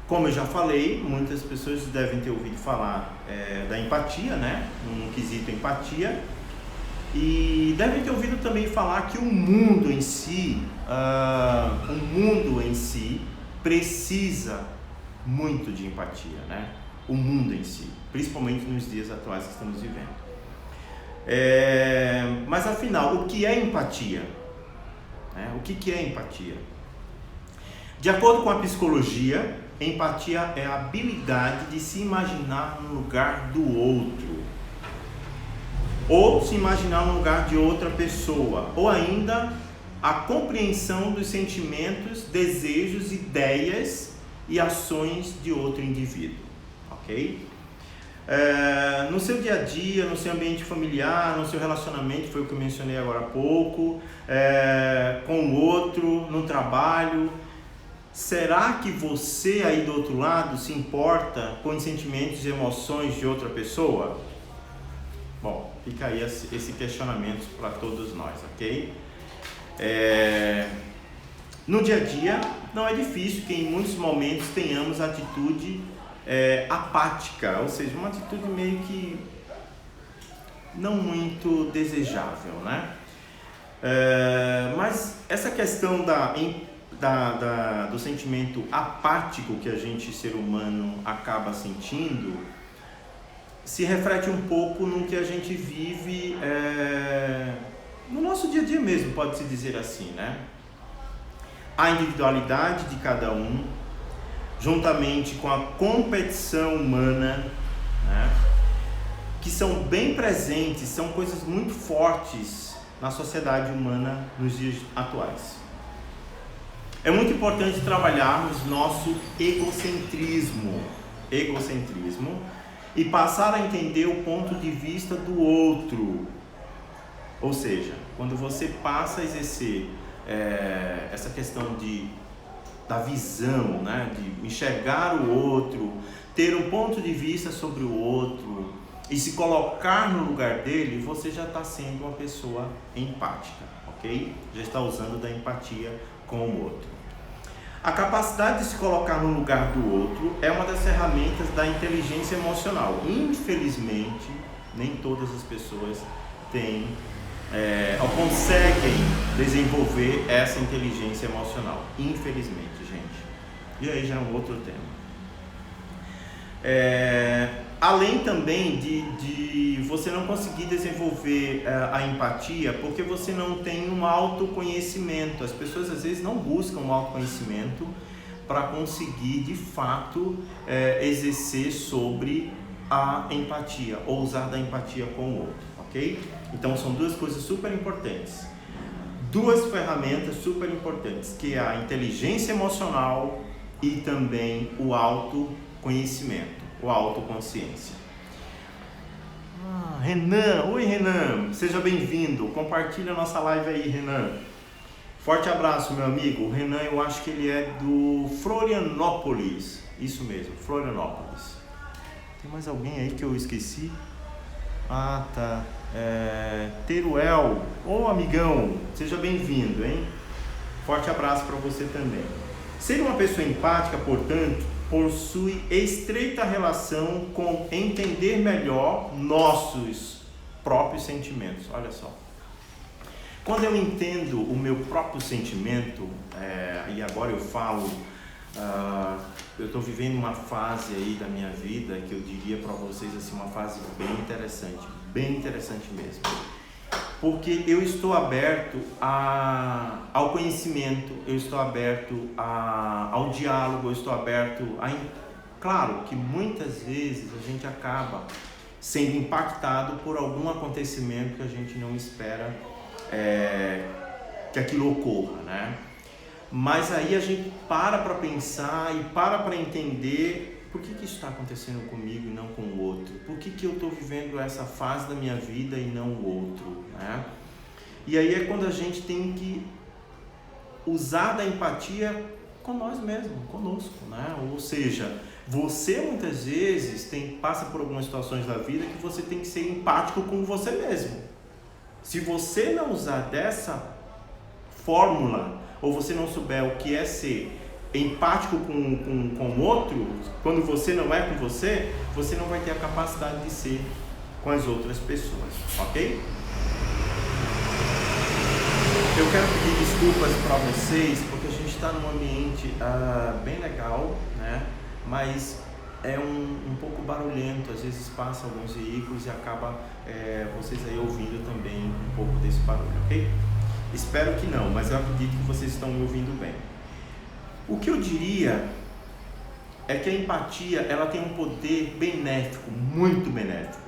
Como eu já falei, muitas pessoas devem ter ouvido falar da empatia, né? No quesito empatia. E devem ter ouvido também falar que o mundo em si precisa muito de empatia, né? O mundo em si, principalmente nos dias atuais que estamos vivendo. Mas afinal, o que é empatia? O que é empatia? De acordo com a psicologia, empatia é a habilidade de se imaginar no lugar do outro, ou se imaginar no lugar de outra pessoa, ou ainda a compreensão dos sentimentos, desejos, ideias e ações de outro indivíduo, ok? No seu dia a dia, no seu ambiente familiar, no seu relacionamento, foi o que eu mencionei agora há pouco, com o outro, no trabalho. Será que você aí do outro lado se importa com os sentimentos e emoções de outra pessoa? Bom, fica aí esse questionamento para todos nós, ok? No dia a dia, não é difícil que em muitos momentos tenhamos atitude apática, ou seja, uma atitude meio que não muito desejável, né? Mas essa questão do sentimento apático que a gente, ser humano, acaba sentindo, se reflete um pouco no que a gente vive no nosso dia a dia mesmo, pode-se dizer assim, né? A individualidade de cada um, juntamente com a competição humana, né? Que são bem presentes, são coisas muito fortes na sociedade humana nos dias atuais. É muito importante trabalharmos nosso egocentrismo e passar a entender o ponto de vista do outro. Ou seja, quando você passa a exercer essa questão da visão, né, de enxergar o outro, ter um ponto de vista sobre o outro e se colocar no lugar dele, você já está sendo uma pessoa empática, ok? Já está usando da empatia com o outro. A capacidade de se colocar no lugar do outro é uma das ferramentas da inteligência emocional. Infelizmente, nem todas as pessoas têm ou conseguem desenvolver essa inteligência emocional. Infelizmente, gente. E aí já é um outro tema. Além também de você não conseguir desenvolver a empatia porque você não tem um autoconhecimento. As pessoas às vezes não buscam um autoconhecimento para conseguir de fato exercer sobre a empatia ou usar da empatia com o outro, ok? Então são duas coisas super importantes, duas ferramentas super importantes, que é a inteligência emocional e também o autoconhecimento, ou autoconsciência. Renan, oi Renan, seja bem-vindo, compartilha a nossa live aí, Renan. Forte abraço, meu amigo. O Renan, eu acho que ele é do Florianópolis, isso mesmo, Florianópolis. Tem mais alguém aí que eu esqueci? Ah, tá. Teruel, ô amigão, seja bem-vindo, hein? Forte abraço para você também. Ser uma pessoa empática, portanto, possui estreita relação com entender melhor nossos próprios sentimentos. Olha só. Quando eu entendo o meu próprio sentimento, e agora eu falo, eu estou vivendo uma fase aí da minha vida que eu diria para vocês assim, uma fase bem interessante mesmo. Porque eu estou aberto ao conhecimento, eu estou aberto ao diálogo, eu estou aberto Claro que muitas vezes a gente acaba sendo impactado por algum acontecimento que a gente não espera que aquilo ocorra, né? Mas aí a gente para pensar e para entender por que isso está acontecendo comigo e não com o outro? Por que eu estou vivendo essa fase da minha vida e não o outro, né? E aí é quando a gente tem que usar da empatia com nós mesmos, conosco, né? Ou seja, você muitas vezes passa por algumas situações da vida que você tem que ser empático com você mesmo. Se você não usar dessa fórmula, ou você não souber o que é ser empático com o outro, quando você não é com você, você não vai ter a capacidade de ser com as outras pessoas, ok? Eu quero pedir desculpas para vocês, porque a gente está num ambiente bem legal, né? Mas é um pouco barulhento, às vezes passa alguns veículos e acaba vocês aí ouvindo também um pouco desse barulho, ok? Espero que não, mas eu acredito que vocês estão me ouvindo bem. O que eu diria é que a empatia, ela tem um poder benéfico, muito benéfico.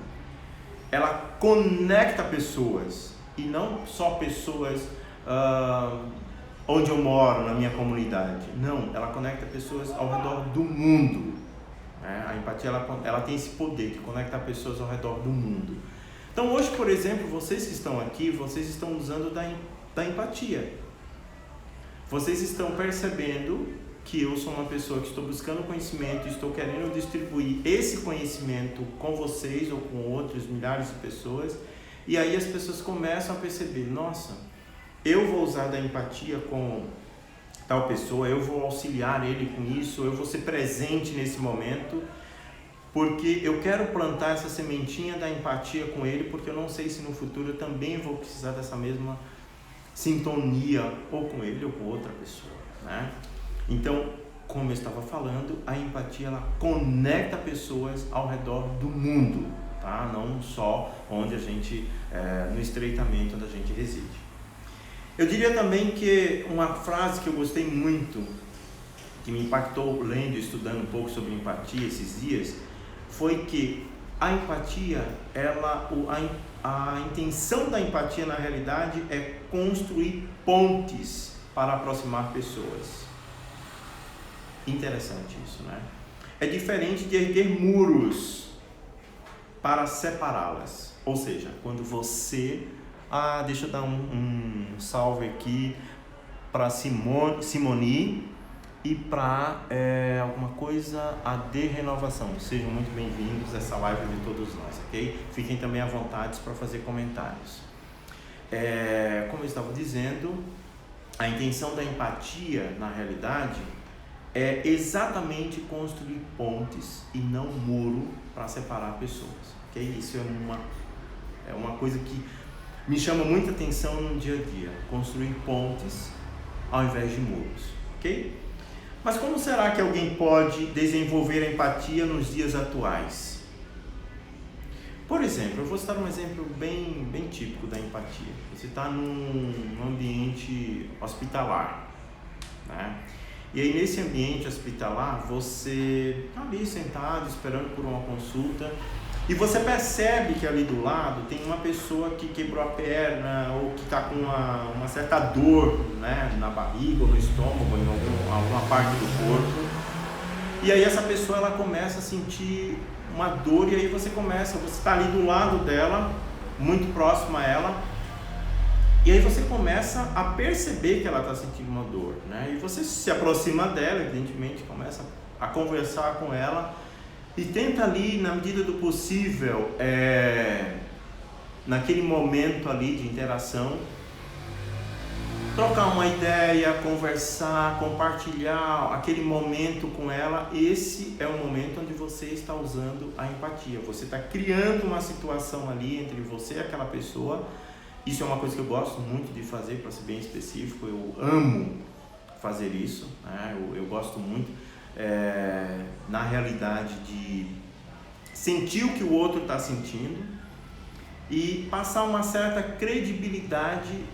Ela conecta pessoas, e não só pessoas onde eu moro, na minha comunidade. Não, ela conecta pessoas ao redor do mundo. A empatia, ela tem esse poder de conectar pessoas ao redor do mundo. Então hoje, por exemplo, vocês que estão aqui, vocês estão usando da empatia. Vocês estão percebendo que eu sou uma pessoa que estou buscando conhecimento, estou querendo distribuir esse conhecimento com vocês ou com outros milhares de pessoas, e aí as pessoas começam a perceber, nossa, eu vou usar da empatia com tal pessoa, eu vou auxiliar ele com isso, eu vou ser presente nesse momento, porque eu quero plantar essa sementinha da empatia com ele, porque eu não sei se no futuro eu também vou precisar dessa mesma sintonia, ou com ele ou com outra pessoa, né? Então, como eu estava falando, a empatia, ela conecta pessoas ao redor do mundo, tá? Não só onde a gente, no estreitamento onde a gente reside. Eu diria também que uma frase que eu gostei muito, que me impactou lendo e estudando um pouco sobre empatia esses dias, foi que a empatia, a intenção da empatia na realidade é construir pontes para aproximar pessoas. Interessante isso, né? É diferente de erguer muros para separá-las. Ou seja, quando você... deixa eu dar um salve aqui para Simone e para alguma coisa, AD Renovação. Sejam muito bem-vindos a essa live de todos nós, ok? Fiquem também à vontade para fazer comentários. Como eu estava dizendo, a intenção da empatia, na realidade, é exatamente construir pontes e não muro para separar pessoas, ok? Isso é uma coisa que me chama muita atenção no dia a dia, construir pontes ao invés de muros, ok? Mas como será que alguém pode desenvolver a empatia nos dias atuais? Por exemplo, eu vou citar um exemplo bem típico da empatia. Você está num ambiente hospitalar, né? E aí nesse ambiente hospitalar, você está ali sentado, esperando por uma consulta, e você percebe que ali do lado tem uma pessoa que quebrou a perna ou que está com uma certa dor, né, na barriga ou no estômago, em alguma parte do corpo. E aí essa pessoa, ela começa a sentir uma dor, e aí você está ali do lado dela, muito próximo a ela, e aí você começa a perceber que ela está sentindo uma dor, né? E você se aproxima dela, evidentemente, começa a conversar com ela e tenta ali, na medida do possível, naquele momento ali de interação, trocar uma ideia, conversar, compartilhar aquele momento com ela. Esse é o momento onde você está usando a empatia. Você está criando uma situação ali entre você e aquela pessoa. Isso é uma coisa que eu gosto muito de fazer, para ser bem específico. Eu amo fazer isso, né? Eu gosto muito, na realidade, de sentir o que o outro está sentindo e passar uma certa credibilidade.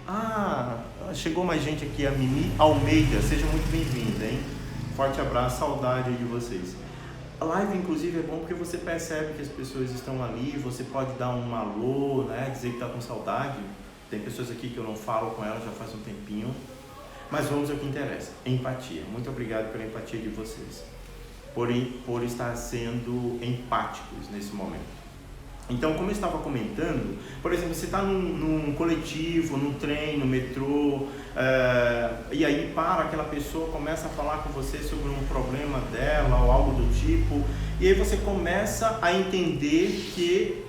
Chegou mais gente aqui, a Mimi Almeida, seja muito bem-vinda, hein? Forte abraço, saudade de vocês. A live, inclusive, é bom porque você percebe que as pessoas estão ali, você pode dar um alô, né? Dizer que está com saudade. Tem pessoas aqui que eu não falo com elas já faz um tempinho, mas vamos ao que interessa, empatia. Muito obrigado pela empatia de vocês, por estar sendo empáticos nesse momento. Então, como eu estava comentando, por exemplo, você está num coletivo, num trem, no metrô, e aí para aquela pessoa, começa a falar com você sobre um problema dela ou algo do tipo, e aí você começa a entender que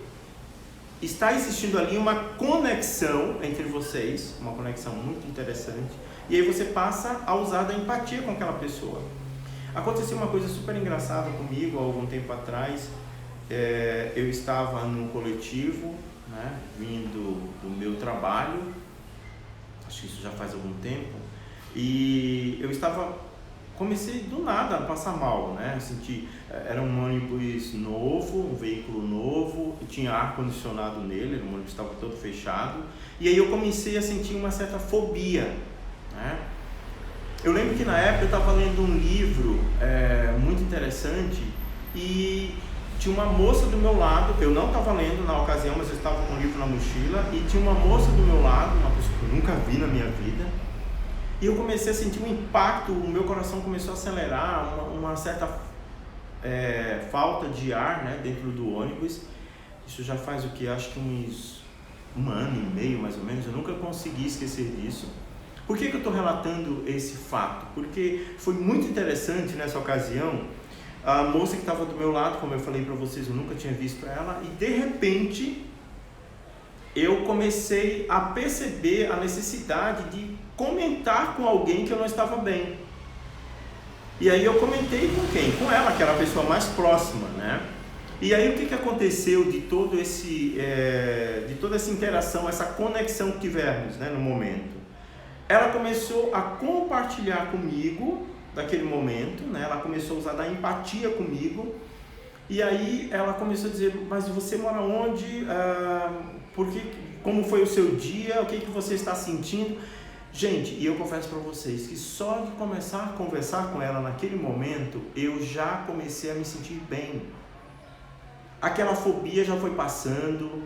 está existindo ali uma conexão entre vocês, uma conexão muito interessante, E aí você passa a usar da empatia com aquela pessoa. Aconteceu uma coisa super engraçada comigo há algum tempo atrás. Eu estava num coletivo, né, vindo do meu trabalho, acho que isso já faz algum tempo, e comecei do nada a passar mal, né? Era um ônibus novo, um veículo novo, tinha ar-condicionado nele, o ônibus estava todo fechado, e aí eu comecei a sentir uma certa fobia, né? Eu lembro que na época eu estava lendo um livro muito interessante e tinha uma moça do meu lado, eu não estava lendo na ocasião, mas eu estava com o livro na mochila, e tinha uma moça do meu lado, uma pessoa que eu nunca vi na minha vida, e eu comecei a sentir um impacto, o meu coração começou a acelerar, uma certa falta de ar, né, dentro do ônibus. Isso já faz o que? Acho que um ano e meio mais ou menos, eu nunca consegui esquecer disso. Por que eu estou relatando esse fato? Porque foi muito interessante nessa ocasião. A moça que estava do meu lado, como eu falei para vocês, eu nunca tinha visto ela, e de repente eu comecei a perceber a necessidade de comentar com alguém que eu não estava bem. E aí eu comentei com quem? Com ela, que era a pessoa mais próxima, né? E aí o que aconteceu de toda essa interação, essa conexão que tivemos, né, no momento? Ela começou a compartilhar comigo daquele momento, né? Ela começou a usar da empatia comigo, e aí ela começou a dizer: mas você mora onde? Como foi o seu dia? O que você está sentindo? Gente, e eu confesso para vocês que só de começar a conversar com ela naquele momento, eu já comecei a me sentir bem. Aquela fobia já foi passando,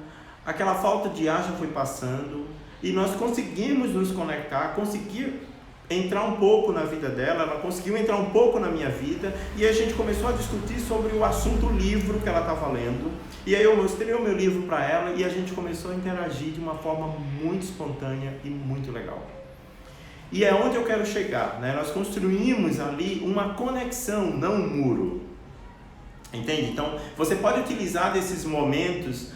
aquela falta de ar já foi passando, e nós conseguimos nos conectar, conseguir entrar um pouco na vida dela, ela conseguiu entrar um pouco na minha vida, e a gente começou a discutir sobre o assunto livro que ela estava lendo, e aí eu mostrei o meu livro para ela, e a gente começou a interagir de uma forma muito espontânea e muito legal. E é onde eu quero chegar, né? Nós construímos ali uma conexão, não um muro, entende? Então, você pode utilizar desses momentos.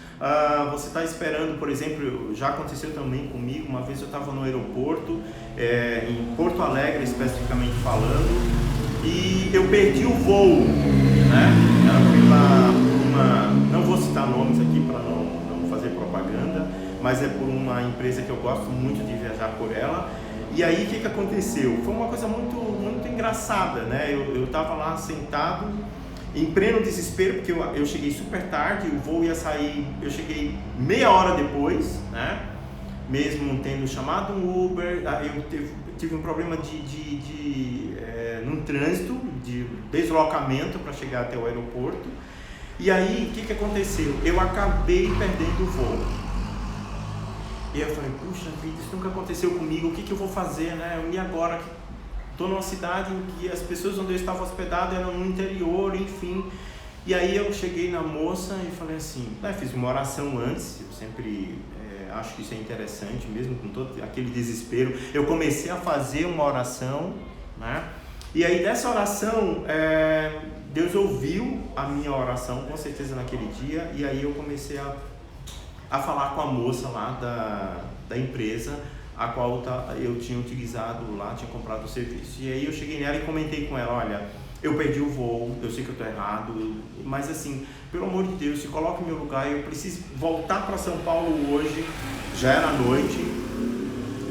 Você está esperando, por exemplo, já aconteceu também comigo, uma vez eu estava no aeroporto, em Porto Alegre especificamente falando, e eu perdi o voo, né? Era não vou citar nomes aqui para não fazer propaganda, mas é por uma empresa que eu gosto muito de viajar por ela. E aí o que aconteceu? Foi uma coisa muito, muito engraçada, né? Eu estava lá sentado, em pleno desespero, porque eu cheguei super tarde, o voo ia sair, eu cheguei meia hora depois, né? Mesmo tendo chamado um Uber, eu tive um problema num trânsito, de deslocamento para chegar até o aeroporto. E aí, o que aconteceu? Eu acabei perdendo o voo. E eu falei: puxa vida, isso nunca aconteceu comigo, o que eu vou fazer, né? E agora? Estou numa cidade em que as pessoas onde eu estava hospedado eram no interior, enfim. E aí eu cheguei na moça e falei assim, fiz uma oração antes, eu sempre acho que isso é interessante, mesmo com todo aquele desespero. Eu comecei a fazer uma oração, né? E aí dessa oração, Deus ouviu a minha oração, com certeza naquele dia, e aí eu comecei a falar com a moça lá da empresa, a qual eu tinha utilizado lá, tinha comprado o serviço. E aí eu cheguei nela e comentei com ela: olha, eu perdi o voo, eu sei que eu estou errado, mas assim, pelo amor de Deus, se coloque no meu lugar, eu preciso voltar para São Paulo hoje, já era noite,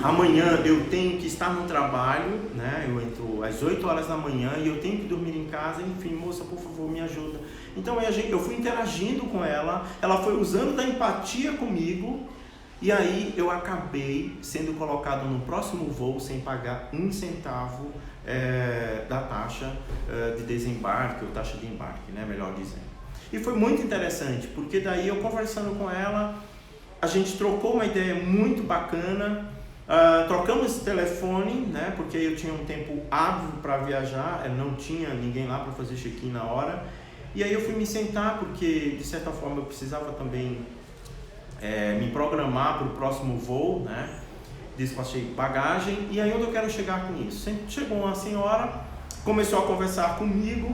amanhã eu tenho que estar no trabalho, né? Eu entro às 8 horas da manhã e eu tenho que dormir em casa, enfim, moça, por favor, me ajuda. Então eu fui interagindo com ela, ela foi usando da empatia comigo, e aí eu acabei sendo colocado no próximo voo sem pagar um centavo da taxa de desembarque, ou taxa de embarque, né, melhor dizendo. E foi muito interessante, porque daí eu conversando com ela, a gente trocou uma ideia muito bacana, trocamos telefone, né, porque eu tinha um tempo hábil para viajar, não tinha ninguém lá para fazer check-in na hora, e aí eu fui me sentar, porque de certa forma eu precisava também me programar para o próximo voo, né? Despachei bagagem, e aí onde eu quero chegar com isso? Chegou uma senhora, começou a conversar comigo,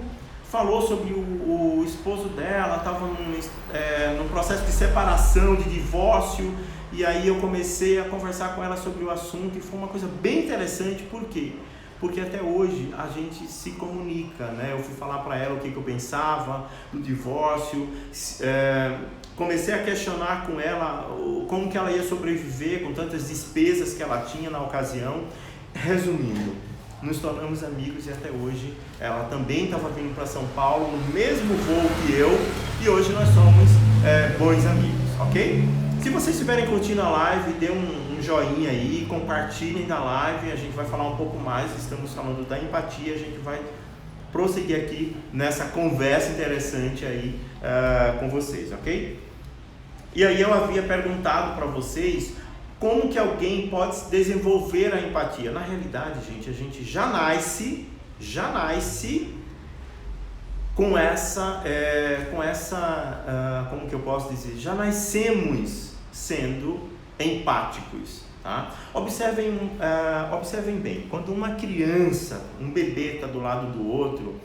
falou sobre o esposo dela, estava num processo de separação, de divórcio, E aí eu comecei a conversar com ela sobre o assunto e foi uma coisa bem interessante. Por quê? Porque até hoje a gente se comunica, né? Eu fui falar para ela o que eu pensava do divórcio, comecei a questionar com ela como que ela ia sobreviver com tantas despesas que ela tinha na ocasião. Resumindo, nos tornamos amigos e até hoje ela também estava vindo para São Paulo no mesmo voo que eu e hoje nós somos bons amigos, ok? Se vocês estiverem curtindo a live, dê um joinha aí, compartilhem da live, a gente vai falar um pouco mais, estamos falando da empatia, a gente vai prosseguir aqui nessa conversa interessante aí com vocês, ok? E aí eu havia perguntado para vocês como que alguém pode desenvolver a empatia. Na realidade, gente, a gente já nasce com essa, como que eu posso dizer? Já nascemos sendo empáticos, tá? Observem bem, quando uma criança, um bebê está do lado do outro,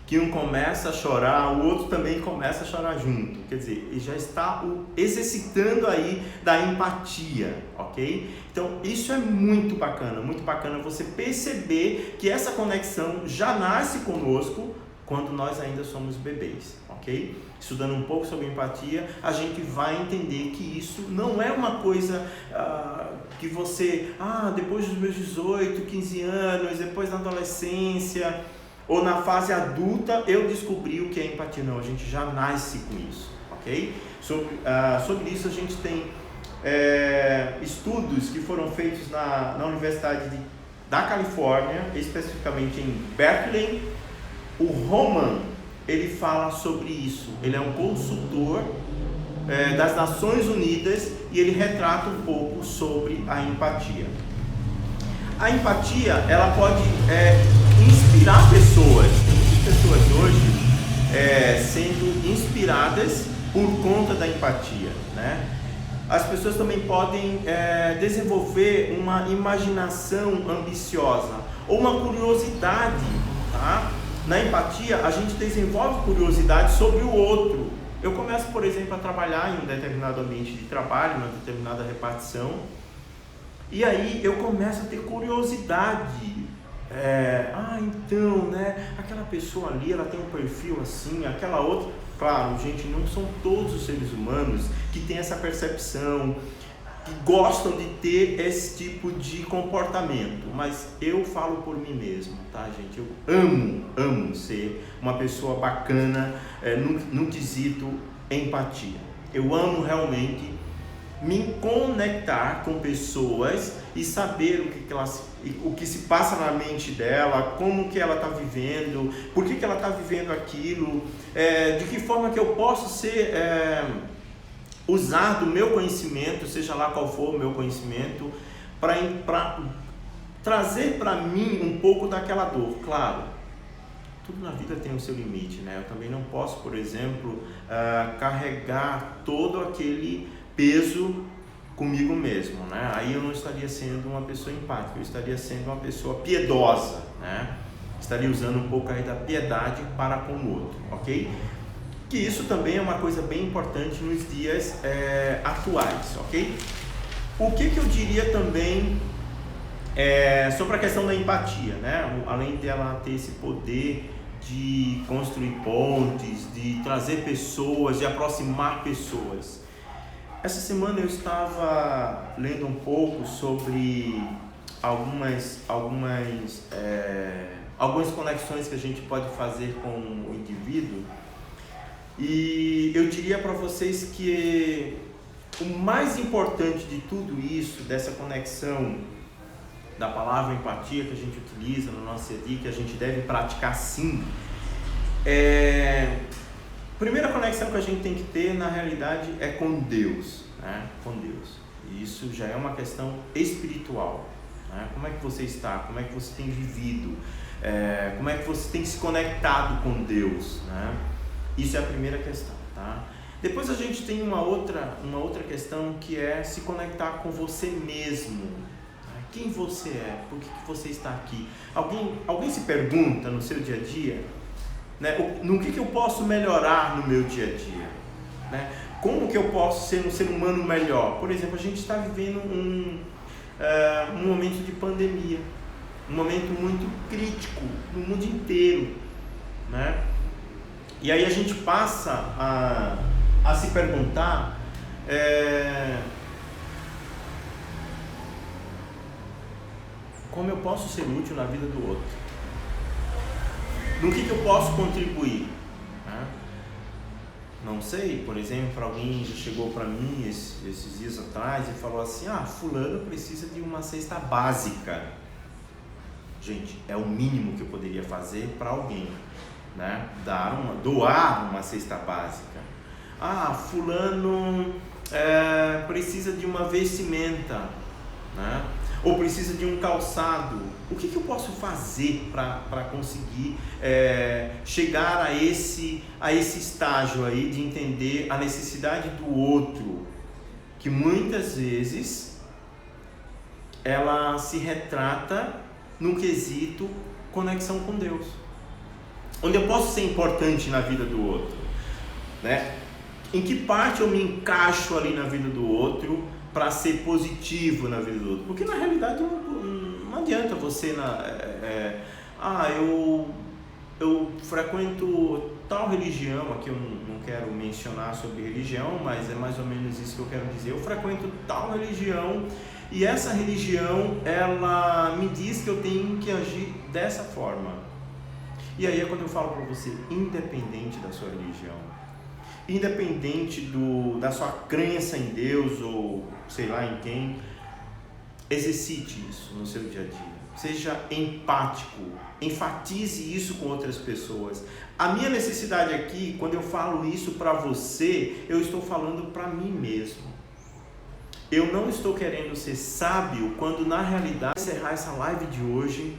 que um começa a chorar, o outro também começa a chorar junto. Quer dizer, ele já está exercitando aí da empatia, ok? Então, isso é muito bacana você perceber que essa conexão já nasce conosco quando nós ainda somos bebês, ok? Estudando um pouco sobre empatia, a gente vai entender que isso não é uma coisa que você, depois dos meus 18, 15 anos, depois da adolescência, ou na fase adulta, eu descobri o que é empatia. Não, a gente já nasce com isso, ok? Sobre isso a gente tem estudos que foram feitos na Universidade da Califórnia, especificamente em Berkeley. O Roman, ele fala sobre isso, ele é um consultor das Nações Unidas e ele retrata um pouco sobre a empatia. A empatia, ela pode inspirar pessoas. Tem muitas pessoas hoje sendo inspiradas por conta da empatia, né? As pessoas também podem desenvolver uma imaginação ambiciosa ou uma curiosidade, tá? Na empatia, a gente desenvolve curiosidade sobre o outro. Eu começo, por exemplo, a trabalhar em um determinado ambiente de trabalho, uma determinada repartição, e aí eu começo a ter curiosidade. Então, né, aquela pessoa ali, ela tem um perfil assim, aquela outra. Claro, gente, não são todos os seres humanos que têm essa percepção, que gostam de ter esse tipo de comportamento, mas eu falo por mim mesmo, tá, gente? Eu amo ser uma pessoa bacana no quesito empatia. Eu amo realmente me conectar com pessoas e saber o que se passa na mente dela, como que ela está vivendo, por que ela está vivendo aquilo, de que forma que eu posso usar do meu conhecimento, seja lá qual for o meu conhecimento, para trazer para mim um pouco daquela dor. Claro, tudo na vida tem o seu limite, né? Eu também não posso, por exemplo, carregar todo aquele peso comigo mesmo, né? Aí eu não estaria sendo uma pessoa empática, eu estaria sendo uma pessoa piedosa, né? Estaria usando um pouco aí da piedade para com o outro, ok? Que isso também é uma coisa bem importante nos dias atuais, ok? O que eu diria também sobre a questão da empatia, né? Além dela ter esse poder de construir pontes, de trazer pessoas, de aproximar pessoas. Essa semana eu estava lendo um pouco sobre algumas conexões que a gente pode fazer com o indivíduo, e eu diria para vocês que o mais importante de tudo isso, dessa conexão da palavra empatia que a gente utiliza no nosso dia a dia, que a gente deve praticar sim, primeira conexão que a gente tem que ter, na realidade, é com Deus, né? Com Deus. E isso já é uma questão espiritual, né? Como é que você está? Como é que você tem vivido? Como é que você tem se conectado com Deus, né? Isso é a primeira questão, tá? Depois a gente tem uma outra questão, que é se conectar com você mesmo. Tá? Quem você é? Por que você está aqui? Alguém se pergunta no seu dia a dia, né? No que eu posso melhorar no meu dia a dia? né? Como que eu posso ser um ser humano melhor? Por exemplo, a gente está vivendo um momento de pandemia, um momento muito crítico no mundo inteiro, né? E aí a gente passa a se perguntar como eu posso ser útil na vida do outro, no que eu posso contribuir, né? Não sei, por exemplo, alguém já chegou para mim esses dias atrás e falou assim: fulano precisa de uma cesta básica. Gente, é o mínimo que eu poderia fazer para alguém, né? Doar uma cesta básica. Fulano precisa de uma vestimenta, né? Ou precisa de um calçado. O que eu posso fazer para conseguir chegar a esse estágio aí de entender a necessidade do outro, que muitas vezes ela se retrata no quesito conexão com Deus, onde eu posso ser importante na vida do outro, né? Em que parte eu me encaixo ali na vida do outro para ser positivo na vida do outro? Porque na realidade não adianta você eu frequento tal religião, aqui eu não quero mencionar sobre religião, mas é mais ou menos isso que eu quero dizer. Eu frequento tal religião e essa religião ela me diz que eu tenho que agir dessa forma. E aí é quando eu falo para você, independente da sua religião, independente da sua crença em Deus ou sei lá em quem, exercite isso no seu dia a dia. Seja empático, enfatize isso com outras pessoas. A minha necessidade aqui, quando eu falo isso para você, eu estou falando para mim mesmo. Eu não estou querendo ser sábio quando na realidade, encerrar essa live de hoje,